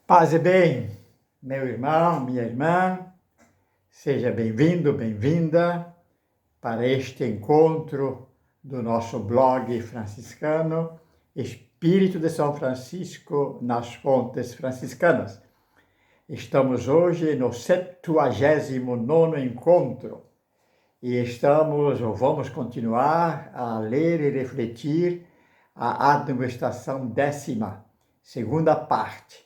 Paz e bem, meu irmão, minha irmã, seja bem-vindo, bem-vinda para este encontro do nosso blog franciscano Espírito de São Francisco nas Fontes Franciscanas. Estamos hoje no 79º encontro e vamos continuar a ler e refletir a admoestação 10ª, segunda parte,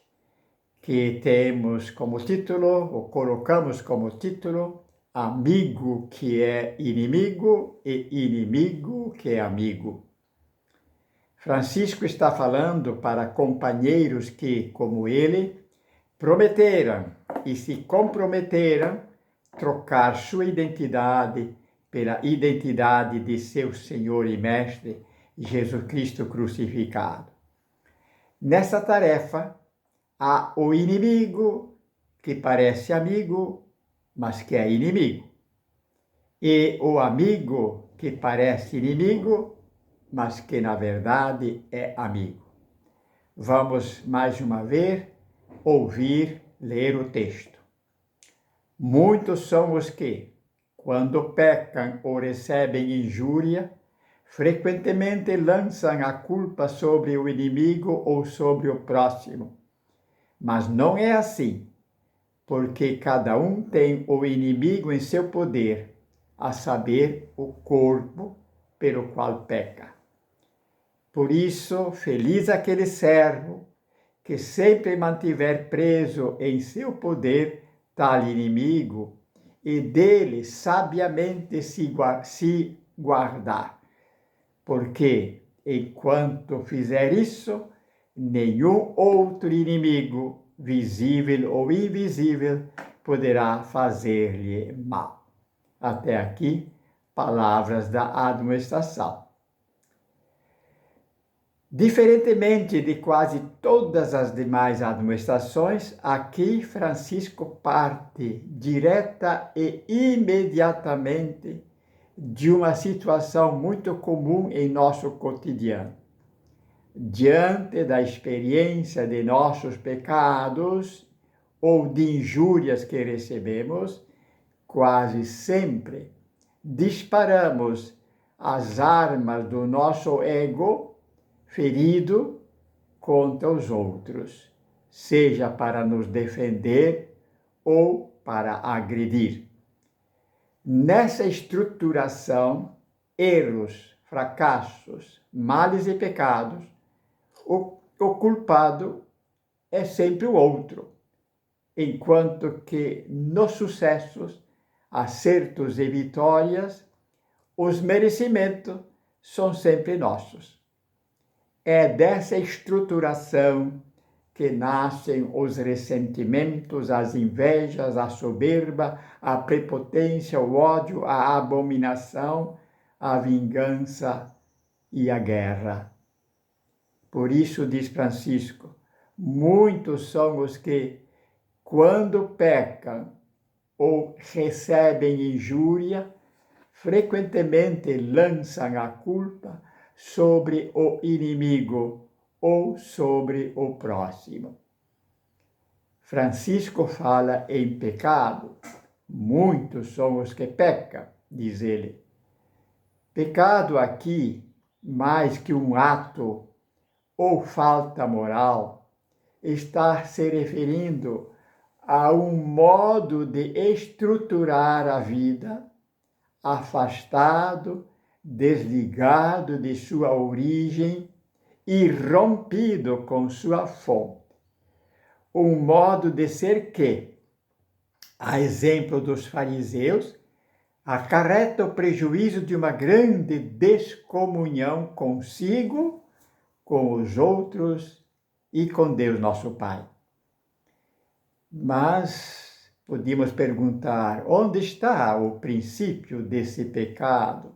que temos como título, ou colocamos como título, Amigo que é inimigo e inimigo que é amigo. Francisco está falando para companheiros que, como ele, prometeram e se comprometeram trocar sua identidade pela identidade de seu Senhor e Mestre, Jesus Cristo crucificado. Nessa tarefa, há o inimigo que parece amigo, mas que é inimigo. E o amigo que parece inimigo, mas que na verdade é amigo. Vamos mais uma vez ler o texto. Muitos são os que, quando pecam ou recebem injúria, frequentemente lançam a culpa sobre o inimigo ou sobre o próximo. Mas não é assim, porque cada um tem o inimigo em seu poder, a saber, o corpo pelo qual peca. Por isso, feliz aquele servo que sempre mantiver preso em seu poder tal inimigo e dele sabiamente se guardar, porque, enquanto fizer isso, nenhum outro inimigo, visível ou invisível, poderá fazer-lhe mal. Até aqui, palavras da admoestação. Diferentemente de quase todas as demais admoestações, aqui Francisco parte direta e imediatamente de uma situação muito comum em nosso cotidiano. Diante da experiência de nossos pecados ou de injúrias que recebemos, quase sempre disparamos as armas do nosso ego ferido contra os outros, seja para nos defender ou para agredir. Nessa estruturação, erros, fracassos, males e pecados, o culpado é sempre o outro, enquanto que nos sucessos, acertos e vitórias, os merecimentos são sempre nossos. É dessa estruturação que nascem os ressentimentos, as invejas, a soberba, a prepotência, o ódio, a abominação, a vingança e a guerra. Por isso, diz Francisco, muitos são os que, quando pecam ou recebem injúria, frequentemente lançam a culpa sobre o inimigo ou sobre o próximo. Francisco fala em pecado. Muitos são os que pecam, diz ele. Pecado aqui, mais que um ato ou falta moral, está se referindo a um modo de estruturar a vida, afastado, desligado de sua origem e rompido com sua fonte. Um modo de ser que, a exemplo dos fariseus, acarreta o prejuízo de uma grande descomunhão consigo, com os outros e com Deus nosso Pai. Mas podíamos perguntar, onde está o princípio desse pecado,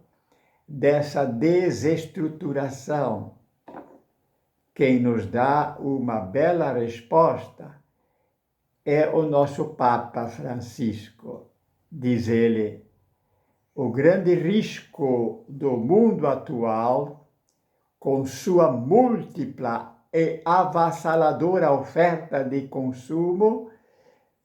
dessa desestruturação? Quem nos dá uma bela resposta é o nosso Papa Francisco. Diz ele, o grande risco do mundo atual, com sua múltipla e avassaladora oferta de consumo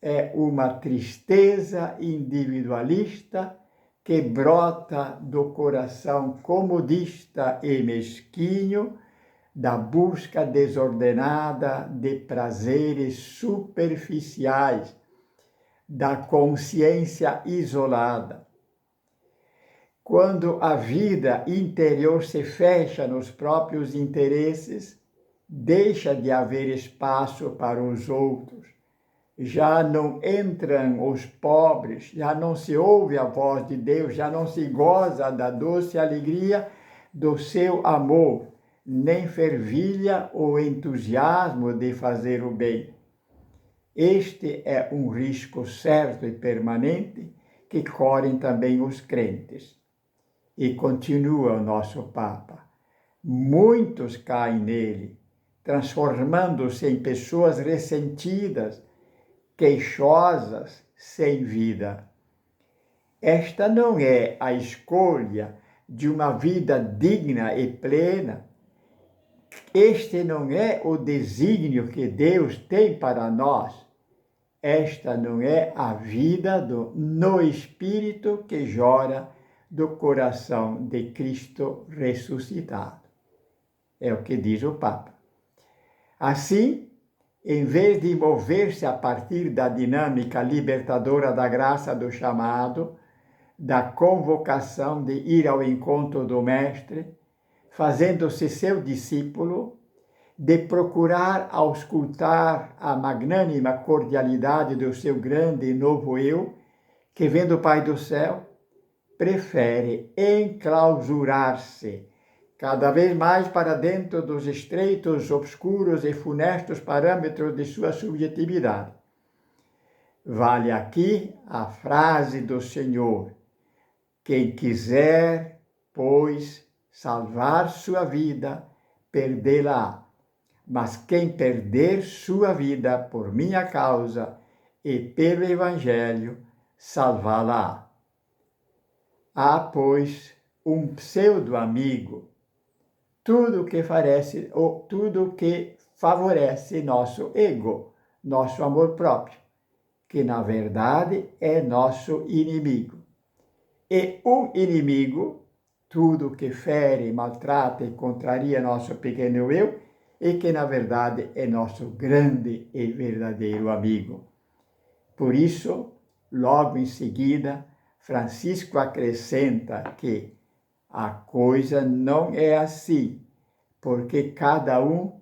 é uma tristeza individualista que brota do coração comodista e mesquinho, da busca desordenada de prazeres superficiais, da consciência isolada. Quando a vida interior se fecha nos próprios interesses, deixa de haver espaço para os outros. Já não entram os pobres, já não se ouve a voz de Deus, já não se goza da doce alegria do seu amor, nem fervilha o entusiasmo de fazer o bem. Este é um risco certo e permanente que correm também os crentes. E continua o nosso Papa. Muitos caem nele, transformando-se em pessoas ressentidas, queixosas, sem vida. Esta não é a escolha de uma vida digna e plena. Este não é o desígnio que Deus tem para nós. Esta não é a vida no Espírito que jora do coração de Cristo ressuscitado. É o que diz o Papa. Assim, em vez de mover-se a partir da dinâmica libertadora da graça do chamado, da convocação de ir ao encontro do Mestre, fazendo-se seu discípulo, de procurar auscultar a magnânima cordialidade do seu grande e novo eu, que vem do Pai do céu, prefere enclausurar-se cada vez mais para dentro dos estreitos, obscuros e funestos parâmetros de sua subjetividade. Vale aqui a frase do Senhor: quem quiser, pois, salvar sua vida, perdê-la. Mas quem perder sua vida por minha causa e pelo Evangelho, salvá-la. Há, pois, um pseudo-amigo, tudo que favorece nosso ego, nosso amor próprio, que na verdade é nosso inimigo. E o inimigo, tudo que fere, maltrata e contraria nosso pequeno eu, e que na verdade é nosso grande e verdadeiro amigo. Por isso, logo em seguida, Francisco acrescenta que a coisa não é assim, porque cada um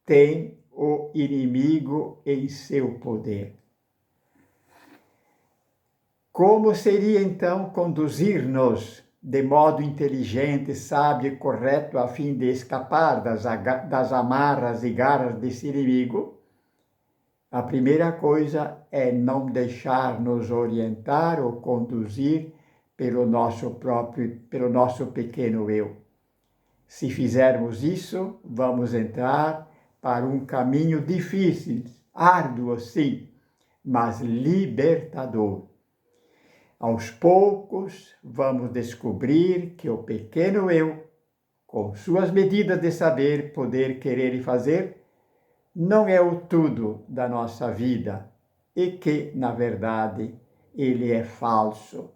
tem o inimigo em seu poder. Como seria então conduzir-nos de modo inteligente, sábio e correto a fim de escapar das amarras e garras desse inimigo? A primeira coisa é não deixar-nos orientar ou conduzir pelo nosso pequeno eu. Se fizermos isso, vamos entrar para um caminho difícil, árduo sim, mas libertador. Aos poucos, vamos descobrir que o pequeno eu, com suas medidas de saber, poder, querer e fazer, não é o tudo da nossa vida e que, na verdade, ele é falso,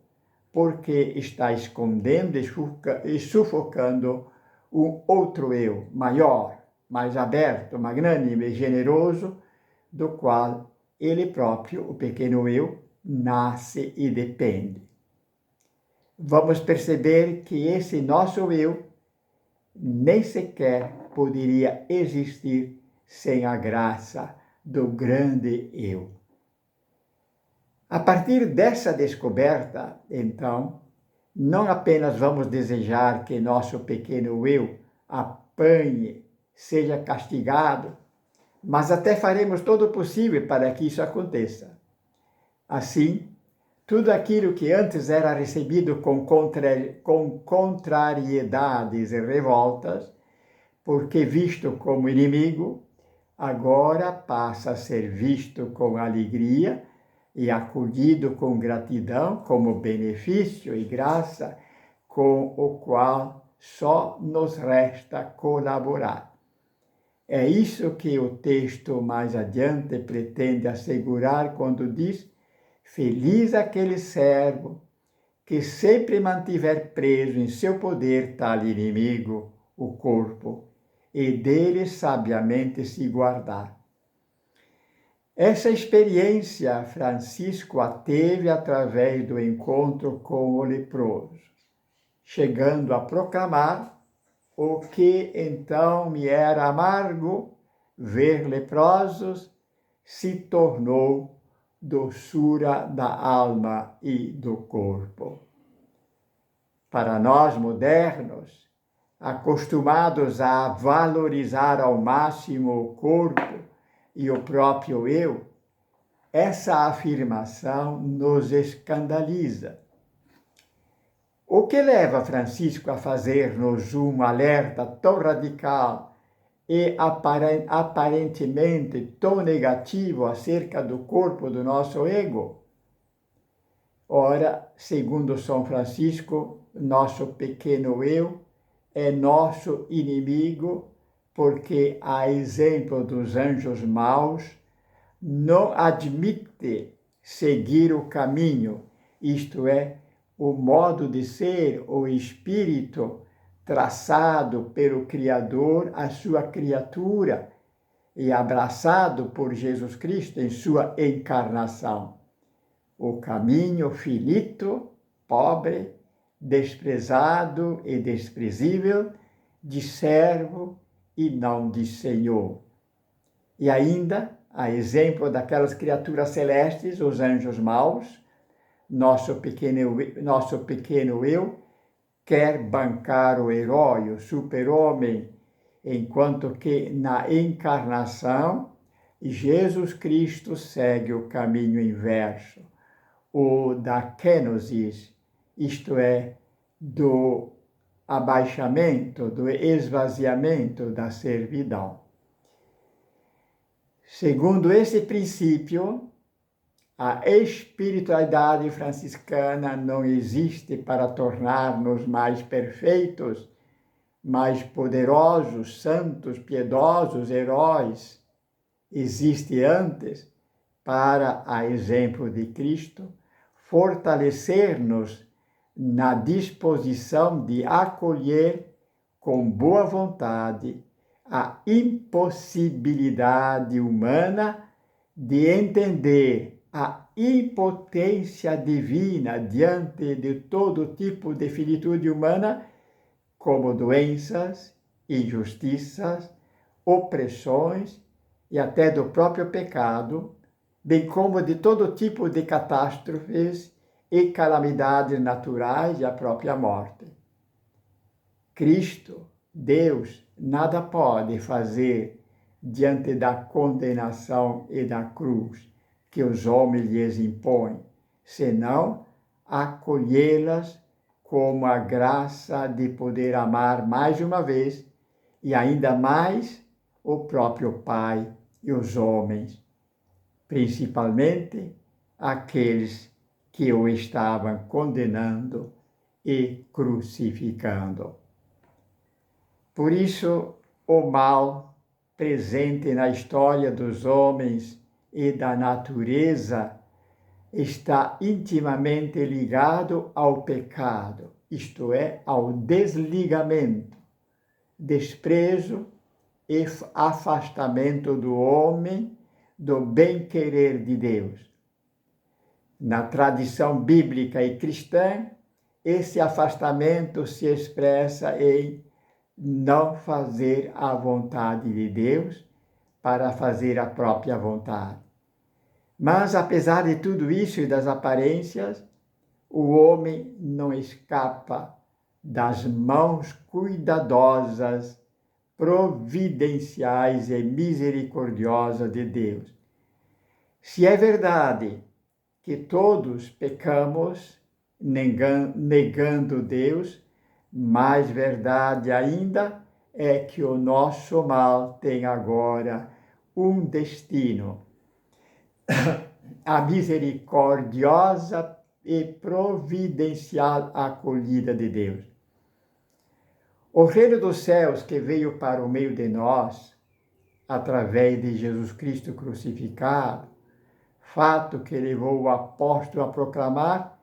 porque está escondendo e sufocando um outro eu maior, mais aberto, magnânimo e generoso, do qual ele próprio, o pequeno eu, nasce e depende. Vamos perceber que esse nosso eu nem sequer poderia existir sem a graça do grande eu. A partir dessa descoberta, então, não apenas vamos desejar que nosso pequeno eu apanhe, seja castigado, mas até faremos todo o possível para que isso aconteça. Assim, tudo aquilo que antes era recebido com contrariedades e revoltas, porque visto como inimigo, agora passa a ser visto com alegria e acolhido com gratidão como benefício e graça, com o qual só nos resta colaborar. É isso que o texto mais adiante pretende assegurar quando diz: feliz aquele servo que sempre mantiver preso em seu poder tal inimigo, o corpo, e dele sabiamente se guardar. Essa experiência Francisco a teve através do encontro com o leproso, chegando a proclamar: o que então me era amargo, ver leprosos, se tornou doçura da alma e do corpo. Para nós modernos, acostumados a valorizar ao máximo o corpo e o próprio eu, essa afirmação nos escandaliza. O que leva Francisco a fazer-nos um alerta tão radical e aparentemente tão negativo acerca do corpo do nosso ego? Ora, segundo São Francisco, nosso pequeno eu é nosso inimigo, porque, a exemplo dos anjos maus, não admite seguir o caminho, isto é, o modo de ser, o espírito traçado pelo Criador à sua criatura e abraçado por Jesus Cristo em sua encarnação. O caminho finito, pobre, desprezado e desprezível, de servo e não de Senhor. E ainda, a exemplo daquelas criaturas celestes, os anjos maus, nosso pequeno eu quer bancar o herói, o super-homem, enquanto que na encarnação Jesus Cristo segue o caminho inverso, o da kenosis, isto é, do abaixamento, do esvaziamento da servidão. Segundo esse princípio, a espiritualidade franciscana não existe para tornar-nos mais perfeitos, mais poderosos, santos, piedosos, heróis. Existe antes, para, a exemplo de Cristo, fortalecer-nos na disposição de acolher com boa vontade a impossibilidade humana de entender a impotência divina diante de todo tipo de finitude humana, como doenças, injustiças, opressões e até do próprio pecado, bem como de todo tipo de catástrofes e calamidades naturais e a própria morte. Cristo, Deus, nada pode fazer diante da condenação e da cruz que os homens lhes impõem, senão acolhê-las como a graça de poder amar mais uma vez e ainda mais o próprio Pai e os homens, principalmente aqueles que o estavam condenando e crucificando. Por isso, o mal presente na história dos homens e da natureza está intimamente ligado ao pecado, isto é, ao desligamento, desprezo e afastamento do homem do bem-querer de Deus. Na tradição bíblica e cristã, esse afastamento se expressa em não fazer a vontade de Deus para fazer a própria vontade. Mas, apesar de tudo isso e das aparências, o homem não escapa das mãos cuidadosas, providenciais e misericordiosas de Deus. Se é verdade que todos pecamos negando Deus, mais verdade ainda é que o nosso mal tem agora um destino: a misericordiosa e providencial acolhida de Deus. O reino dos céus que veio para o meio de nós através de Jesus Cristo crucificado, fato que levou o apóstolo a proclamar: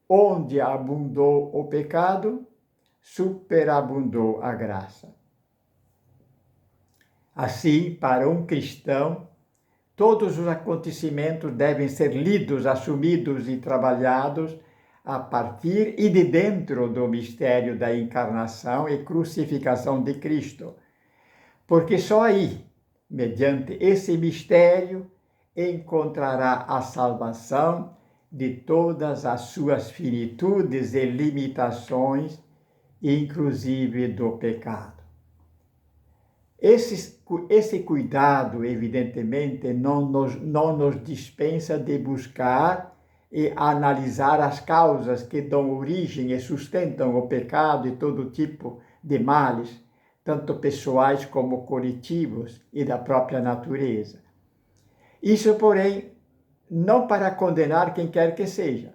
onde abundou o pecado, superabundou a graça. Assim, para um cristão, todos os acontecimentos devem ser lidos, assumidos e trabalhados a partir e de dentro do mistério da encarnação e crucificação de Cristo. Porque só aí, mediante esse mistério, encontrará a salvação de todas as suas finitudes e limitações, inclusive do pecado. Esse cuidado, evidentemente, não nos dispensa de buscar e analisar as causas que dão origem e sustentam o pecado e todo tipo de males, tanto pessoais como coletivos e da própria natureza. Isso, porém, não para condenar quem quer que seja,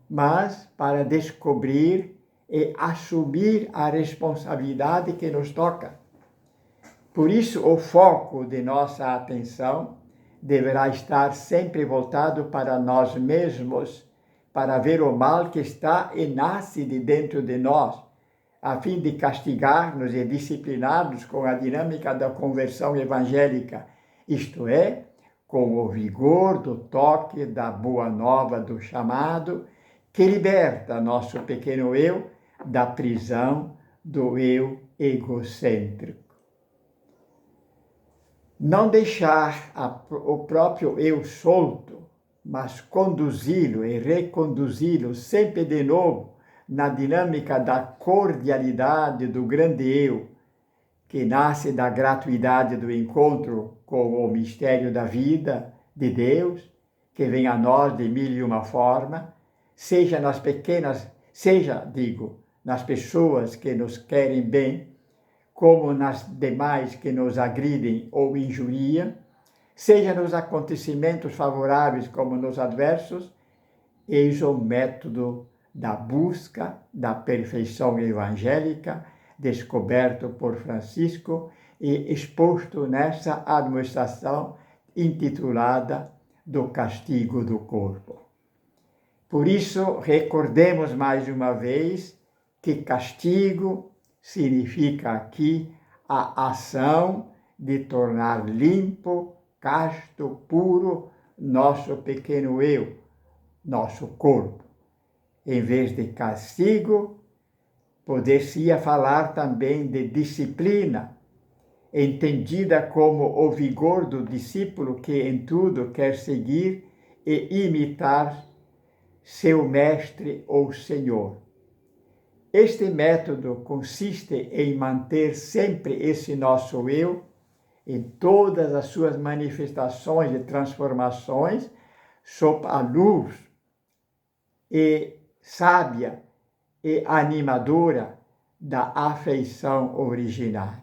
mas para descobrir e assumir a responsabilidade que nos toca. Por isso, o foco de nossa atenção deverá estar sempre voltado para nós mesmos, para ver o mal que está e nasce de dentro de nós, a fim de castigar-nos e disciplinar-nos com a dinâmica da conversão evangélica, isto é, com o vigor do toque da boa nova do chamado, que liberta nosso pequeno eu da prisão do eu egocêntrico. Não deixar o próprio eu solto, mas conduzi-lo e reconduzi-lo sempre de novo na dinâmica da cordialidade do grande eu, que nasce da gratuidade do encontro com o mistério da vida de Deus, que vem a nós de mil e uma formas, seja nas pessoas que nos querem bem, como nas demais que nos agridem ou injuriam, seja nos acontecimentos favoráveis como nos adversos. Eis o método da busca da perfeição evangélica, descoberto por Francisco e exposto nessa administração intitulada Do Castigo do Corpo. Por isso, recordemos mais uma vez que castigo significa aqui a ação de tornar limpo, casto, puro nosso pequeno eu, nosso corpo. Em vez de castigo, poder-se-ia falar também de disciplina, entendida como o vigor do discípulo que em tudo quer seguir e imitar seu mestre ou senhor. Este método consiste em manter sempre esse nosso eu em todas as suas manifestações e transformações sob a luz e sábia e animadora da afeição original.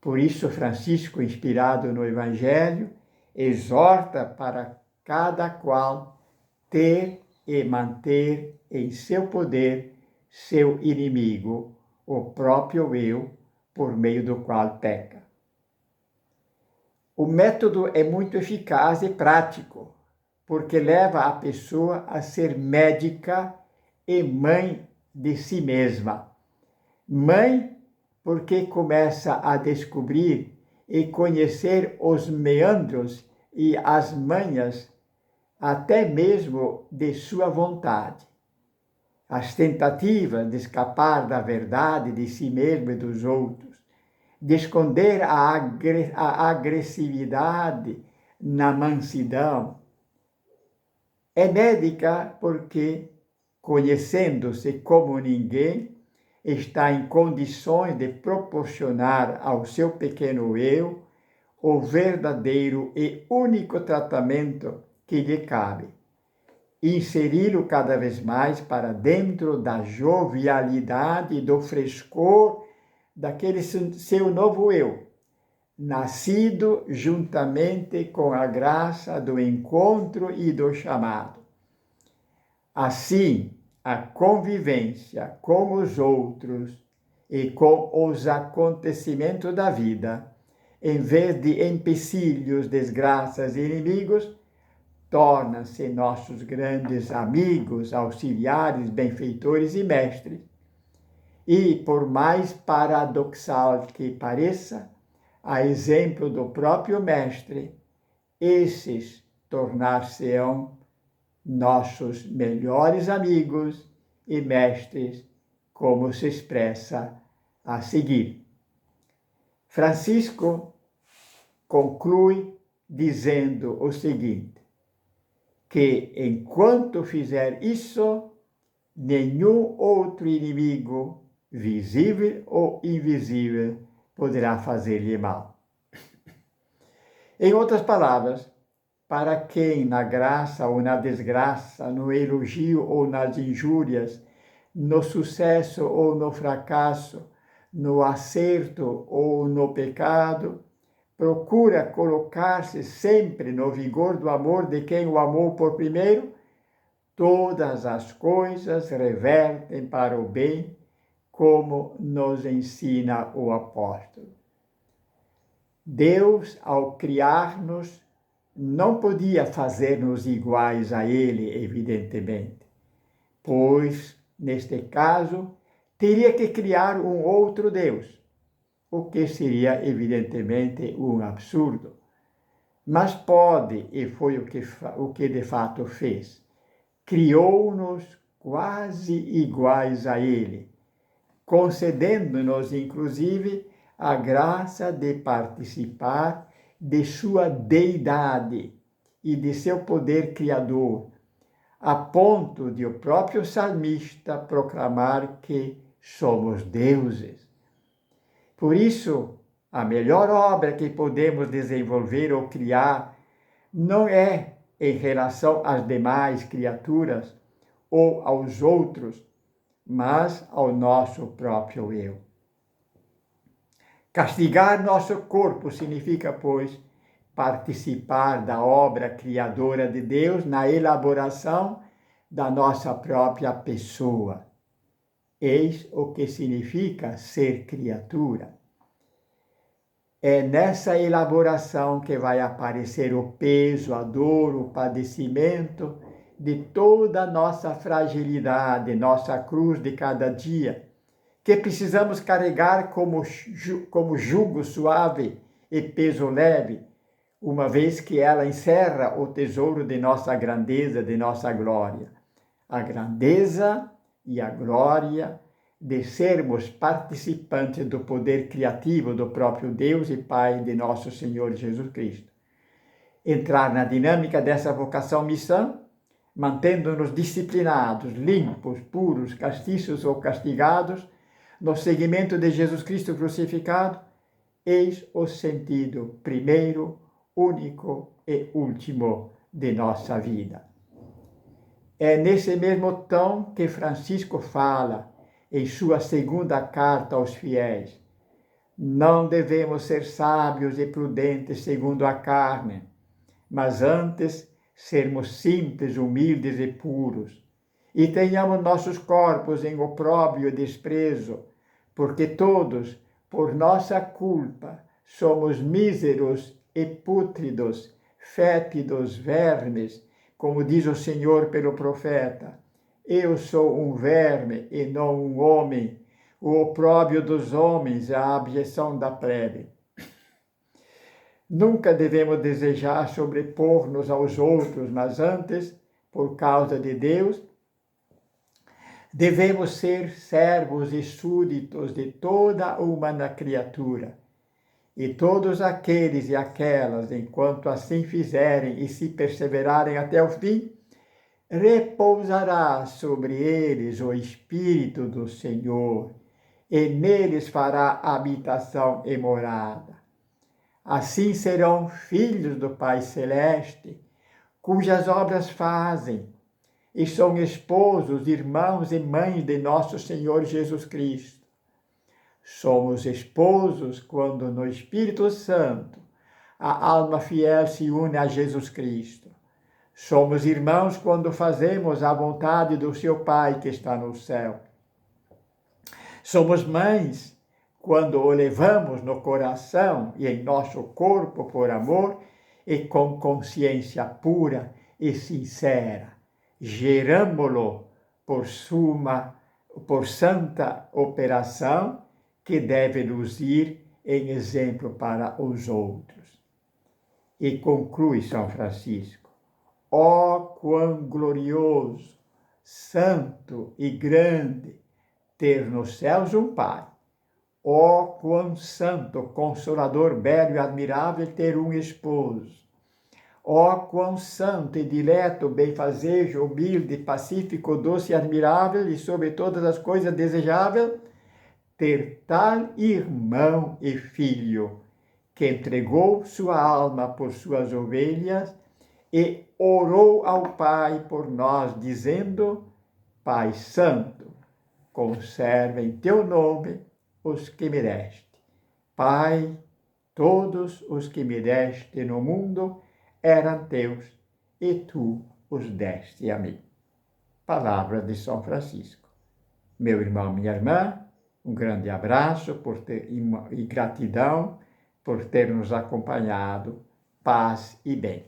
Por isso, Francisco, inspirado no Evangelho, exorta para cada qual ter e manter em seu poder seu inimigo, o próprio eu, por meio do qual peca. O método é muito eficaz e prático, porque leva a pessoa a ser médica e mãe de si mesma. Mãe, porque começa a descobrir e conhecer os meandros e as manhas, até mesmo de sua vontade. As tentativas de escapar da verdade de si mesmo e dos outros, de esconder a agressividade na mansidão. É médica porque, conhecendo-se como ninguém, está em condições de proporcionar ao seu pequeno eu o verdadeiro e único tratamento que lhe cabe. Inseri-lo cada vez mais para dentro da jovialidade e do frescor daquele seu novo eu, nascido juntamente com a graça do encontro e do chamado. Assim, a convivência com os outros e com os acontecimentos da vida em vez de empecilhos, desgraças e inimigos, tornam-se nossos grandes amigos, auxiliares, benfeitores e mestres. E, por mais paradoxal que pareça, a exemplo do próprio Mestre, esses tornar-se-ão nossos melhores amigos e mestres, como se expressa a seguir. Francisco conclui dizendo o seguinte, que enquanto fizer isso, nenhum outro inimigo, visível ou invisível, poderá fazer-lhe mal. Em outras palavras, para quem na graça ou na desgraça, no elogio ou nas injúrias, no sucesso ou no fracasso, no acerto ou no pecado, procura colocar-se sempre no vigor do amor de quem o amou por primeiro, todas as coisas revertem para o bem, como nos ensina o apóstolo. Deus, ao criar-nos, não podia fazer-nos iguais a Ele, evidentemente, pois, neste caso, teria que criar um outro Deus, o que seria, evidentemente, um absurdo. Mas pode, e foi o que de fato fez, criou-nos quase iguais a Ele, concedendo-nos, inclusive, a graça de participar de sua deidade e de seu poder criador, a ponto de o próprio salmista proclamar que somos deuses. Por isso, a melhor obra que podemos desenvolver ou criar não é em relação às demais criaturas ou aos outros, mas ao nosso próprio eu. Castigar nosso corpo significa, pois, participar da obra criadora de Deus na elaboração da nossa própria pessoa. Eis o que significa ser criatura. É nessa elaboração que vai aparecer o peso, a dor, o padecimento de toda a nossa fragilidade, nossa cruz de cada dia, que precisamos carregar como jugo suave e peso leve, uma vez que ela encerra o tesouro de nossa grandeza, de nossa glória. A grandeza e a glória de sermos participantes do poder criativo do próprio Deus e Pai de nosso Senhor Jesus Cristo. Entrar na dinâmica dessa vocação-missão, mantendo-nos disciplinados, limpos, puros, castiços ou castigados, no seguimento de Jesus Cristo crucificado, eis o sentido primeiro, único e último de nossa vida. É nesse mesmo tom que Francisco fala em sua segunda carta aos fiéis. Não devemos ser sábios e prudentes segundo a carne, mas antes sermos simples, humildes e puros, e tenhamos nossos corpos em opróbrio e desprezo, porque todos, por nossa culpa, somos míseros e pútridos, fétidos vermes, como diz o Senhor pelo profeta. Eu sou um verme e não um homem, o opróbrio dos homens, a abjeção da plebe. Nunca devemos desejar sobrepor-nos aos outros, mas antes, por causa de Deus, devemos ser servos e súditos de toda a humana criatura. E todos aqueles e aquelas, enquanto assim fizerem e se perseverarem até o fim, repousará sobre eles o Espírito do Senhor, e neles fará habitação e morada. Assim serão filhos do Pai Celeste, cujas obras fazem, e são esposos, irmãos e mães de nosso Senhor Jesus Cristo. Somos esposos quando no Espírito Santo a alma fiel se une a Jesus Cristo. Somos irmãos quando fazemos a vontade do seu Pai que está no céu. Somos mães quando o levamos no coração e em nosso corpo por amor e com consciência pura e sincera, geramo-lo por santa operação que deve nos ir em exemplo para os outros. E conclui São Francisco: ó quão glorioso, santo e grande ter nos céus um Pai! Ó quão santo, consolador, belo e admirável ter um esposo! Ó quão santo e dileto, benfazejo, humilde, pacífico, doce e admirável e sobre todas as coisas desejável ter tal irmão e filho, que entregou sua alma por suas ovelhas e orou ao Pai por nós, dizendo: Pai Santo, conserva em teu nome os que me deste. Pai, todos os que me deste no mundo eram teus, e tu os deste a mim. Palavra de São Francisco. Meu irmão, minha irmã, um grande abraço e gratidão por ter nos acompanhado. Paz e bem.